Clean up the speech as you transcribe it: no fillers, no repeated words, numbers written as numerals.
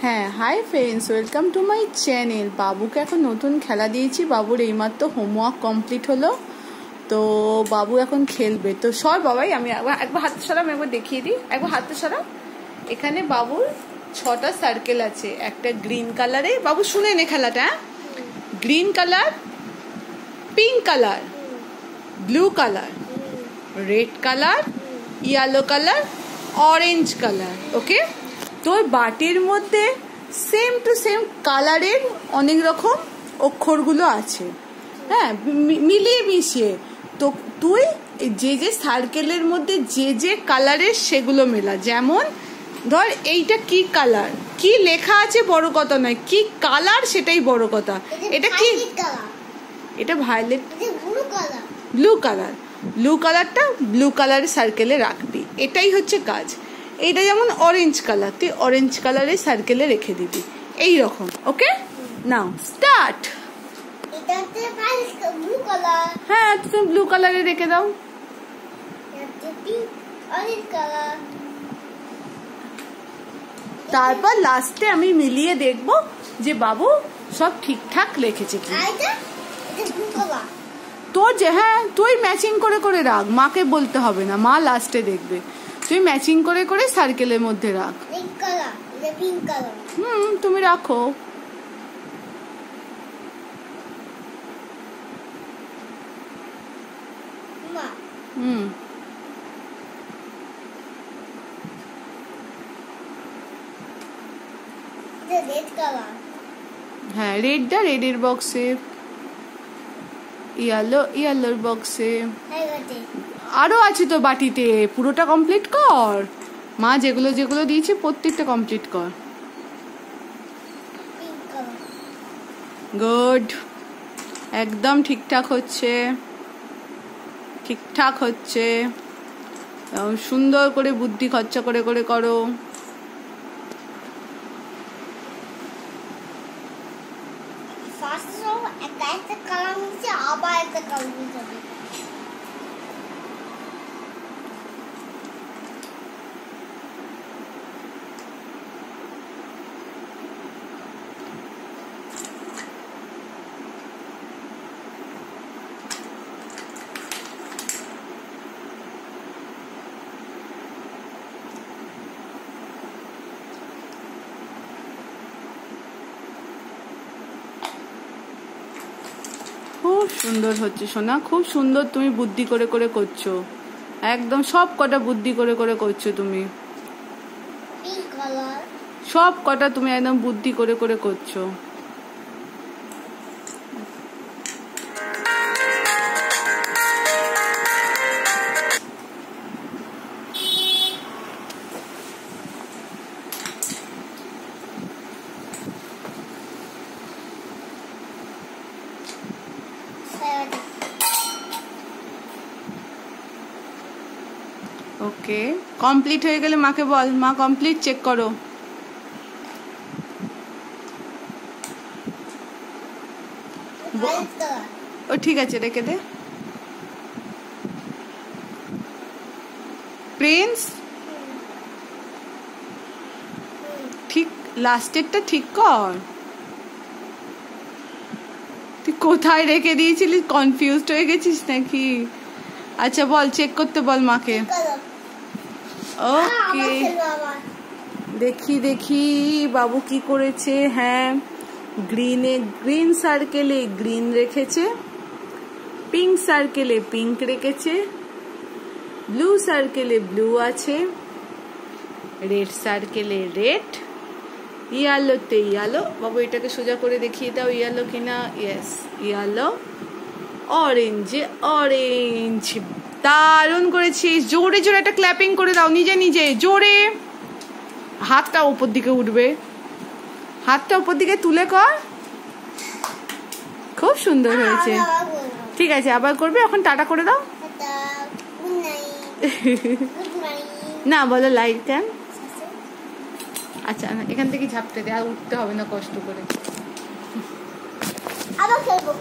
হ্যাঁ, hi friends, welcome to my channel. বাবুকে এখন নতুন খেলা দিয়েছি। বাবুর এইমাত্র হোমওয়ার্ক কমপ্লিট হলো, তো বাবু এখন খেলবে। তো সব বাবাই, আমি একবার হাত সরাম, একবার দেখিয়ে দিই, একবার হাত সরাম। এখানে বাবুর 6টা সার্কেল আছে। একটা গ্রিন কালারে, বাবু শুনে নে খেলাটা, green colour, pink colour, blue colour, red colour, yellow colour, orange colour. Okay, তোর বাটির মধ্যে সেম টু সেম কালারের অনেক রকম অক্ষরগুলো আছে, হ্যাঁ, মিলিয়ে মিশিয়ে। তো তুই যে যে সার্কেলের মধ্যে যে যে কালারের সেগুলো মেলা। যেমন ধর এইটা কি কালার, কি লেখা আছে বড় কথা নয়, কি কালার সেটাই বড় কথা। এটা কি? এটা ভায়োলেট, ব্লু কালার। ব্লু কালারটা ব্লু কালারের সার্কেলে রাখবি, এটাই হচ্ছে কাজ। এটা যেমন অরেঞ্জ কালার, তুই অরেঞ্জ কালারের সার্কেলে রেখে দিবি, এই রকম। ওকে, নাও স্টার্ট। হ্যাঁ, তুমি ব্লু কালারে রেখে দাও। তারপর লাস্টে আমি মিলিয়ে দেখবো যে বাবু সব ঠিকঠাক লিখেছে কি। তোর যে, হ্যাঁ, তুই ম্যাচিং করে করে রাখ, মাকে বলতে হবে না, মা লাস্টে দেখবে। তুই ম্যাচিং করে করে সার্কেলের মধ্যে রাখ। তুমি রাখো। হ্যাঁ, রেডটা রেডের বক্সে, ইয়েলো ইয়েলোর বক্সে, আরো আছে তো বাটিতে। পুরোটা কমপ্লিট কর, মা যেগুলো যেগুলো দিয়েছে প্রত্যেকটা কমপ্লিট কর। গুড, একদম ঠিকঠাক হচ্ছে, ঠিকঠাক হচ্ছে। সুন্দর করে বুদ্ধি খরচা করে করে করো। খুব সুন্দর হচ্ছে সোনা, খুব সুন্দর। তুমি বুদ্ধি করে করে করছো, একদম সব কটা বুদ্ধি করে করে করছো তুমি, সব কটা তুমি একদম বুদ্ধি করে করে করছো। ওকে, কমপ্লিট হয়ে গেলে মাকে বল, মা কমপ্লিট চেক করো। ও ঠিক আছে, রেখে দে। প্রিন্স, ঠিক লাস্টেরটা ঠিক কর। তুই কোথায় রেখে দিয়েছিলি, কনফিউজড হয়ে গেছিস নাকি? আচ্ছা বল, চেক করতে বল মাকে। ওকে, দেখি দেখি বাবু কি করেছে। হ্যাঁ, গ্রিনে গ্রিন সার্কেলে গ্রিন রেখেছে, পিঙ্ক সার্কেলে পিঙ্ক রেখেছে, ব্লু সার্কেলে ব্লু আছে, রেড সার্কেলে রেড, ইয়েলোতে ইয়েলো। বাবু এটাকে সোজা করে দেখিয়ে দাও, ইয়েলো কিনা। Yes, yellow. অরেঞ্জে অরেঞ্জ। দারুণ করেছিস, জোরে জোরে একটা ক্ল্যাপিং করে দাও, নিজে নিজে জোরে। হাতটা উপর দিকে উঠবে, হাতটা উপর দিকে তুলে কর। খুব সুন্দর হয়েছে। ঠিক আছে, আবার করবে। এখন টাটা করে দাও। না বলো লাইট দেন। আচ্ছা, এখান থেকে ঝাপতে দে, আর উঠতে হবে না কষ্ট করে। আবার খেলবো।